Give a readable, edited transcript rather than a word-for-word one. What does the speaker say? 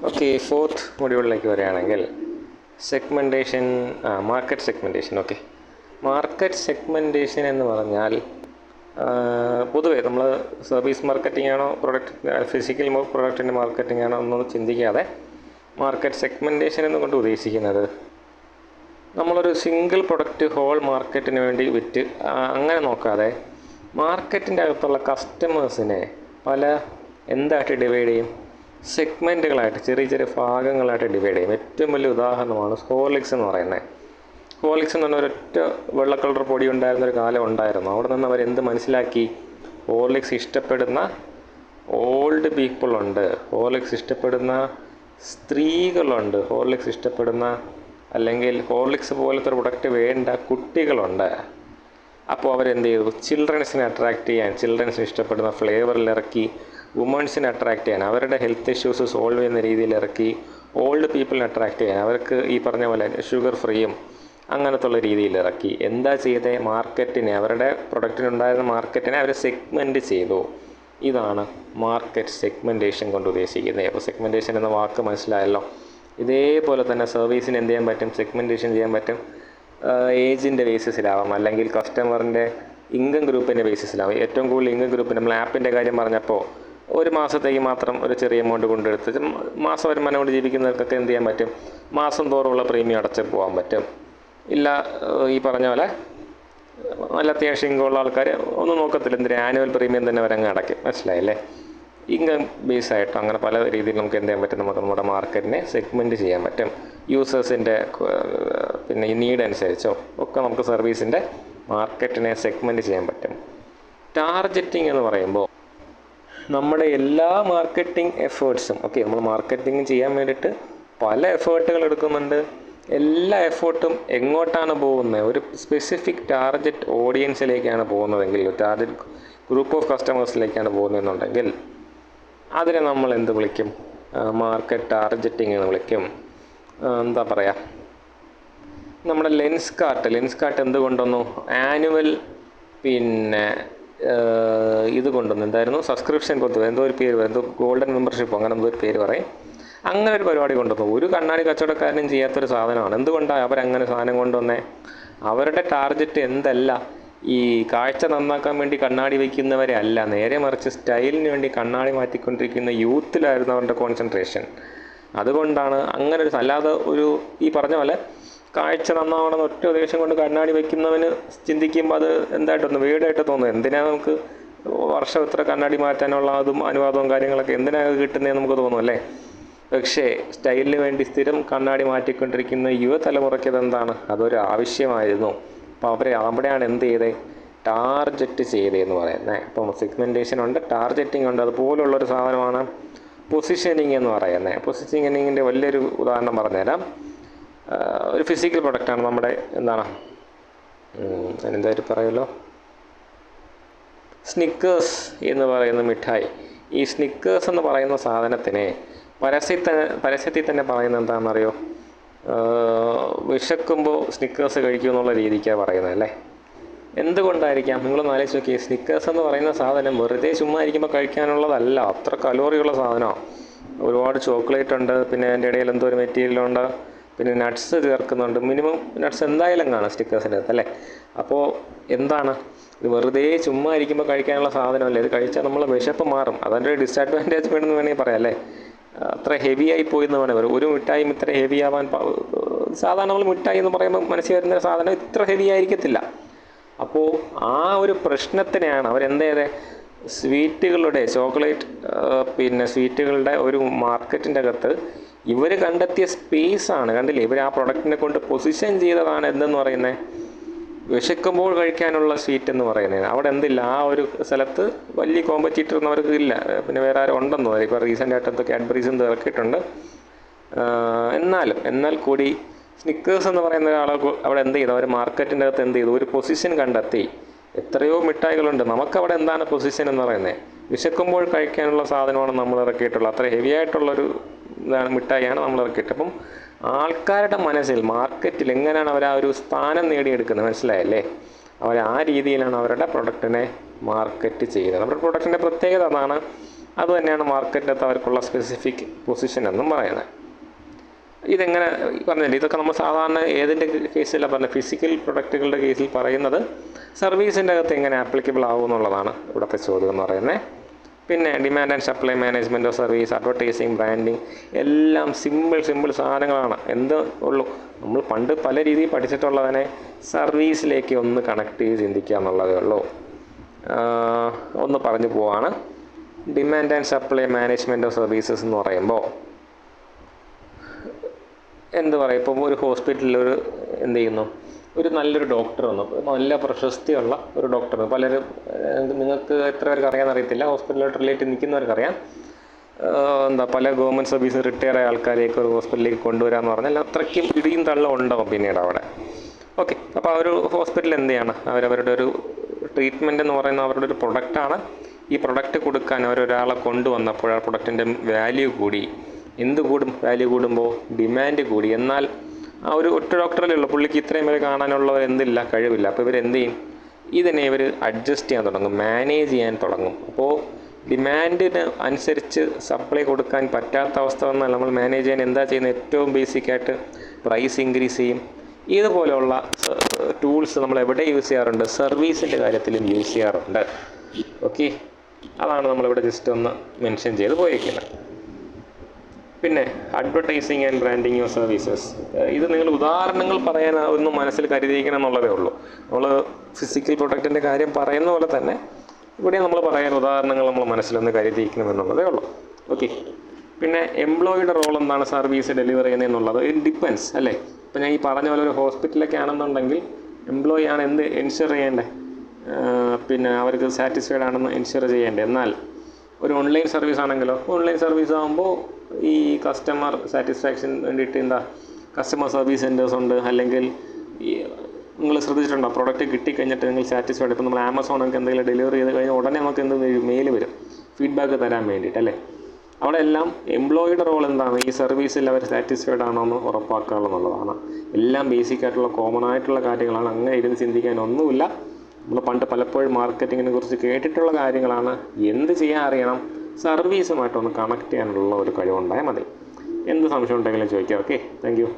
Okay, fourth മൊഡ്യൂളിലേക്ക് വരികയാണെങ്കിൽ segmentation, market segmentation. Okay, market segmentation എന്ന് പറഞ്ഞാൽ പൊതുവേ നമ്മൾ സർവീസ് മാർക്കറ്റിംഗ് ആണോ ഫിസിക്കൽ പ്രൊഡക്റ്റിൻ്റെ മാർക്കറ്റിംഗ് ആണോ എന്നൊന്നും ചിന്തിക്കാതെ മാർക്കറ്റ് സെഗ്മെൻറ്റേഷൻ എന്നുകൊണ്ട് ഉദ്ദേശിക്കുന്നത് നമ്മളൊരു സിംഗിൾ പ്രൊഡക്റ്റ് ഹോൾ മാർക്കറ്റിന് വേണ്ടി വിറ്റ് അങ്ങനെ നോക്കാതെ മാർക്കറ്റിൻ്റെ അകത്തുള്ള കസ്റ്റമേഴ്സിനെ എന്തായിട്ട് ഡിവൈഡ് ചെയ്യും? സെഗ്മെൻറ്റുകളായിട്ട്, ചെറിയ ചെറിയ ഭാഗങ്ങളായിട്ട് ഡിവൈഡ് ചെയ്യും. ഏറ്റവും വലിയ ഉദാഹരണമാണ് ഹോർലിക്സ് എന്ന് പറയുന്നത്. ഹോർലിക്സ് എന്ന് പറഞ്ഞ ഒരൊറ്റ വെള്ള കളർ പൊടി ഉണ്ടായിരുന്നൊരു കാലം ഉണ്ടായിരുന്നു. അവിടെ നിന്ന് അവരെന്ത് മനസ്സിലാക്കി? ഹോർലിക്സ് ഇഷ്ടപ്പെടുന്ന ഓൾഡ് പീപ്പിളുണ്ട്, ഹോർലിക്സ് ഇഷ്ടപ്പെടുന്ന സ്ത്രീകളുണ്ട്, ഹോർലിക്സ് ഇഷ്ടപ്പെടുന്ന അല്ലെങ്കിൽ ഹോർലിക്സ് പോലത്തെ ഒരു പ്രൊഡക്റ്റ് വേണ്ട കുട്ടികളുണ്ട്. അപ്പോൾ അവരെന്ത് ചെയ്തു? ചിൽഡ്രൻസിനെ അട്രാക്റ്റ് ചെയ്യാൻ, ചിൽഡ്രൻസിന് ഇഷ്ടപ്പെടുന്ന ഫ്ലേവറിൽ ഇറക്കി. വുമൺസിനെ അട്രാക്റ്റ് ചെയ്യാൻ, അവരുടെ ഹെൽത്ത് ഇഷ്യൂസ് സോൾവ് ചെയ്യുന്ന രീതിയിൽ ഇറക്കി. ഓൾഡ് പീപ്പിളിനെ അട്രാക്റ്റ് ചെയ്യാൻ, അവർക്ക് ഈ പറഞ്ഞ പോലെ ഷുഗർ ഫ്രീയും അങ്ങനത്തുള്ള രീതിയിൽ ഇറക്കി. എന്താ ചെയ്തേ? മാർക്കറ്റിനെ, അവരുടെ പ്രൊഡക്റ്റിനുണ്ടായിരുന്ന മാർക്കറ്റിനെ അവർ സെഗ്മെൻറ്റ് ചെയ്തു. ഇതാണ് മാർക്കറ്റ് സെഗ്മെൻറ്റേഷൻ കൊണ്ട് ഉദ്ദേശിക്കുന്നത്. അപ്പോൾ സെഗ്മെൻറ്റേഷൻ എന്ന വാക്ക് മനസ്സിലായല്ലോ. ഇതേപോലെ തന്നെ സർവീസിന് എന്ത് ചെയ്യാൻ പറ്റും? സെഗ്മെൻറ്റേഷൻ ചെയ്യാൻ പറ്റും. ഏജിൻ്റെ ബേസിസിലാവാം, അല്ലെങ്കിൽ കസ്റ്റമറിൻ്റെ ഇൻകം ഗ്രൂപ്പിൻ്റെ ബേസിസിലാവും. ഏറ്റവും കൂടുതൽ ഇൻകം ഗ്രൂപ്പിൻ്റെ, നമ്മൾ ആപ്പിൻ്റെ കാര്യം പറഞ്ഞപ്പോൾ ഒരു മാസത്തേക്ക് മാത്രം ഒരു ചെറിയ എമൗണ്ട് കൊണ്ടെടുത്ത് മാസം വരുമാനം കൊണ്ട് ജീവിക്കുന്നവർക്കൊക്കെ എന്ത് ചെയ്യാൻ പറ്റും? മാസം തോറുമുള്ള പ്രീമിയം അടച്ച് പോകാൻ പറ്റും. ഇല്ല, ഈ പറഞ്ഞ പോലെ നല്ല അത്യാവശ്യം ഇൻകം ഉള്ള ആൾക്കാർ ഒന്നും നോക്കത്തില്ല, എന്തിനാ ആനുവൽ പ്രീമിയം തന്നെ അവരങ്ങ് അടയ്ക്കും. മനസ്സിലായില്ലേ? ഇൻകം ബേസായിട്ട് അങ്ങനെ പല രീതിയിൽ നമുക്ക് എന്ത് ചെയ്യാൻ പറ്റും? നമുക്ക് നമ്മുടെ മാർക്കറ്റിനെ സെഗ്മെൻറ്റ് ചെയ്യാൻ പറ്റും. യൂസേഴ്സിൻ്റെ പിന്നെ ഈ നീഡ് അനുസരിച്ചോ ഒക്കെ നമുക്ക് സർവീസിൻ്റെ മാർക്കറ്റിനെ സെഗ്മെൻറ്റ് ചെയ്യാൻ പറ്റും. ടാർഗറ്റിംഗ് എന്ന് പറയുമ്പോൾ നമ്മുടെ എല്ലാ മാർക്കറ്റിംഗ് എഫേർട്സും, ഓക്കെ, നമ്മൾ മാർക്കറ്റിംഗ് ചെയ്യാൻ വേണ്ടിയിട്ട് പല എഫേർട്ടുകൾ എടുക്കുന്നുണ്ട്. എല്ലാ എഫേർട്ടും എങ്ങോട്ടാണ് പോകുന്നത്? ഒരു സ്പെസിഫിക് ടാർഗറ്റ് ഓഡിയൻസിലേക്കാണ് പോകുന്നതെങ്കിൽ, ടാർഗറ്റ് ഗ്രൂപ്പ് ഓഫ് കസ്റ്റമേഴ്സിലേക്കാണ് പോകുന്നതെന്നുണ്ടെങ്കിൽ അതിനെ നമ്മൾ എന്ത് വിളിക്കും? മാർക്കറ്റ് ടാർഗറ്റിംഗ് എന്ന് വിളിക്കും. എന്താ പറയുക, നമ്മുടെ ലെൻസ് കാർട്ട് എന്ത് കൊണ്ടുവന്നു? ആനുവൽ പിന്നെ ഇത് കൊണ്ടുവന്നു. എന്തായിരുന്നു? സബ്സ്ക്രിപ്ഷൻ കൊടുത്തു. എന്തോ ഒരു പേര്, എന്തോ ഗോൾഡൻ മെമ്പർഷിപ്പ്, അങ്ങനെ എന്തോ ഒരു പേര് പറയും. അങ്ങനെ ഒരു പരിപാടി കൊണ്ടുവന്നു. ഒരു കണ്ണാടി കച്ചവടക്കാരനും ചെയ്യാത്തൊരു സാധനമാണ്. എന്തുകൊണ്ടാണ് അവരങ്ങനെ സാധനം കൊണ്ടുവന്നേ? അവരുടെ ടാർഗറ്റ് എന്തല്ല, ഈ കാഴ്ച നന്നാക്കാൻ വേണ്ടി കണ്ണാടി വയ്ക്കുന്നവരെ അല്ല, നേരെ മറിച്ച് സ്റ്റൈലിന് വേണ്ടി കണ്ണാടി മാറ്റിക്കൊണ്ടിരിക്കുന്ന യൂത്തിലായിരുന്നു അവരുടെ കോൺസെൻട്രേഷൻ. അതുകൊണ്ടാണ് അങ്ങനെ ഒരു, അല്ലാതെ ഒരു ഈ പറഞ്ഞ പോലെ കാഴ്ച നന്നാവണമെന്ന് ഒറ്റ ഉദ്ദേശം കൊണ്ട് കണ്ണാടി വയ്ക്കുന്നവന് ചിന്തിക്കുമ്പോൾ അത് എന്തായിട്ടൊന്ന് വീടായിട്ട് തോന്നും. എന്തിനാ നമുക്ക് വർഷം എത്ര കണ്ണാടി മാറ്റാനുള്ള അതും അനുവാദവും കാര്യങ്ങളൊക്കെ എന്തിനാണ് കിട്ടുന്നതെന്ന് നമുക്ക് തോന്നും അല്ലേ? പക്ഷേ സ്റ്റൈലിന് വേണ്ടി സ്ഥിരം കണ്ണാടി മാറ്റിക്കൊണ്ടിരിക്കുന്ന യുവതലമുറയ്ക്ക് അതെന്താണ്? അതൊരു ആവശ്യമായിരുന്നു. അപ്പോൾ അവിടെയാണ് എന്ത് ചെയ്തേ? ടാർഗറ്റ് ചെയ്തതെന്ന് പറയുന്നത്. അപ്പം സെഗ്മെൻറ്റേഷൻ ഉണ്ട്, ടാർഗറ്റിംഗ് ഉണ്ട്. അതുപോലുള്ളൊരു സാധനമാണ് പൊസിഷനിങ് എന്ന് പറയുന്നത്. പൊസിഷനിങ്ങിൻ്റെ വലിയൊരു ഉദാഹരണം പറഞ്ഞുതരാം. ഒരു ഫിസിക്കൽ പ്രൊഡക്റ്റാണ് നമ്മുടെ, എന്താണ് അതിനെന്തായിട്ട് പറയുമല്ലോ, സ്നിക്കേഴ്സ് എന്ന് പറയുന്ന മിഠായി. ഈ സ്നിക്കേഴ്സ് എന്ന് പറയുന്ന സാധനത്തിനെ പരസ്യത്തിൽ തന്നെ പറയുന്നത് എന്താണെന്നറിയോ? വിശക്കുമ്പോൾ സ്നിക്കേഴ്സ് കഴിക്കും എന്നുള്ള രീതിക്കാണ് പറയുന്നത് അല്ലേ? എന്തുകൊണ്ടായിരിക്കാം? നിങ്ങളൊന്ന് ആലോചിച്ച് നോക്കിയേ. സ്നിക്കേഴ്സ് എന്ന് പറയുന്ന സാധനം വെറുതെ ചുമ്മാ ഇരിക്കുമ്പോൾ കഴിക്കാനുള്ളതല്ല, അത്ര കലോറിയുള്ള സാധനമാണ്. ഒരുപാട് ചോക്ലേറ്റ് ഉണ്ട്, പിന്നെ അതിൻ്റെ ഇടയിൽ എന്തോ ഒരു മെറ്റീരിയലുണ്ട്, പിന്നെ നട്ട്സ് ചേർക്കുന്നുണ്ട്. മിനിമം നട്ട്സ് എന്തായാലും കാണാം സ്റ്റിക്കേഴ്സിൻ്റെ അകത്ത് അല്ലേ? അപ്പോൾ എന്താണ് ഇത്? വെറുതെ ചുമ്മാ ഇരിക്കുമ്പോൾ കഴിക്കാനുള്ള സാധനമല്ലേ? ഇത് കഴിച്ചാൽ നമ്മൾ വിശപ്പ് മാറും. അതിൻ്റെ ഒരു ഡിസ്അഡ്വാൻറ്റേജ് വേണമെന്ന് വേണമെങ്കിൽ പറയാം അല്ലേ? അത്ര ഹെവി ആയി പോയി എന്ന് വേണേൽ വരും. ഒരു മിഠായും ഇത്ര ഹെവി ആവാൻ, സാധാരണ നമ്മൾ മിഠായി എന്ന് പറയുമ്പോൾ മനസ്സിൽ വരുന്ന സാധനം ഇത്ര ഹെവി ആയിരിക്കത്തില്ല. അപ്പോൾ ആ ഒരു പ്രശ്നത്തിനെയാണ് അവരെന്ത് ചെയ്തേ? സ്വീറ്റുകളുടെ, ചോക്ലേറ്റ് പിന്നെ സ്വീറ്റുകളുടെ ഒരു മാർക്കറ്റിൻ്റെ അകത്ത് ഇവർ കണ്ടെത്തിയ സ്പേസാണ്. കണ്ടില്ലേ? ഇവർ ആ പ്രൊഡക്റ്റിനെ കൊണ്ട് പൊസിഷൻ ചെയ്തതാണ് എന്തെന്ന് പറയുന്നത്? വിശക്കുമ്പോൾ കഴിക്കാനുള്ള സ്വീറ്റ് എന്ന് പറയുന്നത്. അവിടെ എന്തില്ല, ആ ഒരു സ്ഥലത്ത് വലിയ കോമ്പറ്റീറ്റർ ഒന്നും അവർക്ക് ഇല്ല. പിന്നെ വേറെ ആരും ഉണ്ടെന്ന് പറയും. ഇപ്പോൾ റീസെൻ്റ് ആയിട്ട് എന്തോ കാഡ്ബറീസ് എന്ത് ഇറക്കിയിട്ടുണ്ട്. എന്നാൽ കൂടി സ്നിക്കേഴ്സ് എന്ന് പറയുന്ന ഒരാളെ അവിടെ എന്ത് ചെയ്തു? അവർ മാർക്കറ്റിൻ്റെ അകത്ത് എന്ത് ചെയ്തു? ഒരു പൊസിഷൻ കണ്ടെത്തി. എത്രയോ മിഠായികളുണ്ട്, നമുക്കവിടെ എന്താണ് പൊസിഷൻ എന്ന് പറയുന്നത്? വിശക്കുമ്പോൾ കഴിക്കാനുള്ള സാധനമാണ് നമ്മൾ ഇറക്കിയിട്ടുള്ളത്. അത്ര ഹെവി ആയിട്ടുള്ളൊരു ഇതാണ്, മിഠായിയാണ് നമ്മൾ ഇറക്കിയിട്ട്. അപ്പം ആൾക്കാരുടെ മനസ്സിൽ, മാർക്കറ്റിൽ എങ്ങനെയാണ് അവർ ആ ഒരു സ്ഥാനം നേടിയെടുക്കുന്നത്? മനസ്സിലായല്ലേ? അവർ ആ രീതിയിലാണ് അവരുടെ പ്രൊഡക്റ്റിനെ മാർക്കറ്റ് ചെയ്യുന്നത്. അവരുടെ പ്രൊഡക്റ്റിൻ്റെ പ്രത്യേകത അതാണ്. അതുതന്നെയാണ് മാർക്കറ്റിനകത്ത് അവർക്കുള്ള സ്പെസിഫിക് പൊസിഷൻ എന്നും പറയുന്നത്. ഇതെങ്ങനെ പറഞ്ഞില്ല, ഇതൊക്കെ നമ്മൾ സാധാരണ ഏതിൻ്റെ കേസിലാണ് പറഞ്ഞത്, ഫിസിക്കൽ പ്രൊഡക്റ്റുകളുടെ കേസിൽ പറയുന്നത് സർവീസിൻ്റെ അകത്ത് എങ്ങനെ ആപ്ലിക്കബിൾ ആകും എന്നുള്ളതാണ് ഇവിടുത്തെ ചോദ്യം എന്ന് പറയുന്നത്. പിന്നെ demand and supply management of service, advertising, branding എല്ലാം സിമ്പിൾ സാധനങ്ങളാണ്. എന്ത് ഉള്ളൂ, നമ്മൾ പണ്ട് പല രീതിയിൽ പഠിച്ചിട്ടുള്ളതിനെ സർവീസിലേക്ക് ഒന്ന് കണക്ട് ചെയ്ത് ചിന്തിക്കുക എന്നുള്ളതേ ഉള്ളൂ. ഒന്ന് പറഞ്ഞു പോവാണ്. Demand and supply management of services എന്ന് പറയുമ്പോൾ എന്ത് പറയും, ഇപ്പോൾ ഒരു ഹോസ്പിറ്റലിൽ എന്ത് ചെയ്യുന്നു, ഒരു നല്ലൊരു ഡോക്ടർ വന്നു, നല്ല പ്രശസ്തിയുള്ള ഒരു ഡോക്ടർ. പലരും നിങ്ങൾക്ക് എത്ര പേർക്ക് അറിയാമെന്നറിയത്തില്ല, ഹോസ്പിറ്റലായിട്ട് റിലേറ്റ് നിൽക്കുന്നവർക്കറിയാം. പല ഗവൺമെൻറ് സർവീസ് റിട്ടയർ ആയ ആൾക്കാരെയൊക്കെ ഒരു ഹോസ്പിറ്റലിലേക്ക് കൊണ്ടുവരാമെന്ന് പറഞ്ഞാൽ അത്രയ്ക്കും ഇടിയും തള്ളം ഉണ്ടാവും പിന്നീട് അവിടെ. ഓക്കെ, അപ്പോൾ ആ ഒരു ഹോസ്പിറ്റൽ എന്ത് ചെയ്യാണ്, അവരവരുടെ ഒരു ട്രീറ്റ്മെൻറ്റ് എന്ന് പറയുന്നത് അവരുടെ ഒരു പ്രൊഡക്റ്റാണ്. ഈ പ്രൊഡക്റ്റ് കൊടുക്കാൻ അവരൊരാളെ കൊണ്ടുവന്നപ്പോൾ ആ പ്രൊഡക്റ്റിൻ്റെ വാല്യൂ കൂടി. എന്ത് കൂടും, വാല്യൂ കൂടുമ്പോൾ ഡിമാൻഡ് കൂടി. എന്നാൽ ആ ഒരു ഒറ്റ ഡോക്ടറല്ലേ ഉള്ളൂ, പുള്ളിക്ക് ഇത്രയും പേര് കാണാനുള്ള എന്തില്ല, കഴിവില്ല. അപ്പോൾ ഇവരെന്ത് ചെയ്യും, ഇതിനെ ഇവർ അഡ്ജസ്റ്റ് ചെയ്യാൻ തുടങ്ങും, മാനേജ് ചെയ്യാൻ തുടങ്ങും. അപ്പോൾ ഡിമാൻഡിന് അനുസരിച്ച് സപ്ലൈ കൊടുക്കാൻ പറ്റാത്ത അവസ്ഥ വന്നാൽ നമ്മൾ മാനേജ് ചെയ്യാൻ എന്താ ചെയ്യുന്നത്, ഏറ്റവും ബേസിക്കായിട്ട് പ്രൈസ് ഇൻക്രീസ് ചെയ്യും. ഇതുപോലെയുള്ള ടൂൾസ് നമ്മൾ എവിടെ യൂസ് ചെയ്യാറുണ്ട്, സർവീസിൻ്റെ കാര്യത്തിലും യൂസ് ചെയ്യാറുണ്ട്. ഓക്കെ, അതാണ് നമ്മളിവിടെ ജസ്റ്റ് ഒന്ന് മെൻഷൻ ചെയ്ത് പോയിരിക്കുന്നത്. പിന്നെ advertising and branding of services, ഇത് നിങ്ങൾ ഉദാഹരണങ്ങൾ പറയാൻ ഒന്നും മനസ്സിൽ കരുതിയിരിക്കണം എന്നുള്ളതേ ഉള്ളൂ. നമ്മൾ ഫിസിക്കൽ പ്രൊഡക്റ്റിൻ്റെ കാര്യം പറയുന്ന പോലെ തന്നെ ഇവിടെ നമ്മൾ പറയാൻ ഉദാഹരണങ്ങൾ നമ്മൾ മനസ്സിലൊന്ന് കരുതിയിരിക്കണം എന്നുള്ളതേ ഉള്ളൂ. ഓക്കെ, പിന്നെ എംപ്ലോയിയുടെ റോൾ എന്താണ് സർവീസ് ഡെലിവർ ചെയ്യുന്നതെന്നുള്ളത് ഇറ്റ് ഡിപ്പെൻസ് അല്ലേ. ഇപ്പോൾ ഞാൻ ഈ പറഞ്ഞ പോലെ ഒരു ഹോസ്പിറ്റലൊക്കെ ആണെന്നുണ്ടെങ്കിൽ എംപ്ലോയി ആണ് എന്ത് എൻഷുർ ചെയ്യേണ്ടത്, പിന്നെ അവർക്ക് സാറ്റിസ്ഫൈഡ് ആണെന്ന് എൻഷുർ ചെയ്യേണ്ടത്. എന്നാൽ ഒരു ഓൺലൈൻ സർവീസ് ആണെങ്കിലോ, ഓൺലൈൻ സർവീസ് ആകുമ്പോൾ ഈ കസ്റ്റമർ സാറ്റിസ്ഫാക്ഷൻ വേണ്ടിയിട്ട് കസ്റ്റമർ സർവീസ് സെൻറ്റേഴ്സ് ഉണ്ട്. അല്ലെങ്കിൽ ഈ നിങ്ങൾ ശ്രദ്ധിച്ചിട്ടുണ്ടോ, പ്രോഡക്റ്റ് കിട്ടിക്കഴിഞ്ഞിട്ട് നിങ്ങൾ സാറ്റിസ്ഫൈഡ്, ഇപ്പോൾ നമ്മൾ ആമസോണൊക്കെ എന്തെങ്കിലും ഡെലിവറി ചെയ്ത് കഴിഞ്ഞാൽ ഉടനെ നമുക്ക് മെയിൽ വരും ഫീഡ്ബാക്ക് തരാൻ വേണ്ടിയിട്ട് അല്ലേ. അവിടെ എല്ലാം എംപ്ലോയിയുടെ റോൾ എന്താണ്, ഈ സർവീസിൽ അവർ സാറ്റിസ്ഫൈഡ് ആണോ എന്ന് ഉറപ്പാക്കുക എന്നുള്ളതാണ്. എല്ലാം ബേസിക് ആയിട്ടുള്ള കോമൺ ആയിട്ടുള്ള കാര്യങ്ങളാണ്. അങ്ങനെ ഇരുന്ന് ചിന്തിക്കാനൊന്നുമില്ല. നമ്മൾ പണ്ട് പലപ്പോഴും മാർക്കറ്റിങ്ങിനെ കുറിച്ച് കേട്ടിട്ടുള്ള കാര്യങ്ങളാണ്. എന്ത് ചെയ്യാൻ അറിയണം, സർവീസുമായിട്ടൊന്ന് കണക്ട് ചെയ്യാനുള്ള ഒരു കഴിവുണ്ടായാൽ മതി. എന്ത് സംശയം ഉണ്ടെങ്കിലും ചോദിക്കാം. Okay, thank you.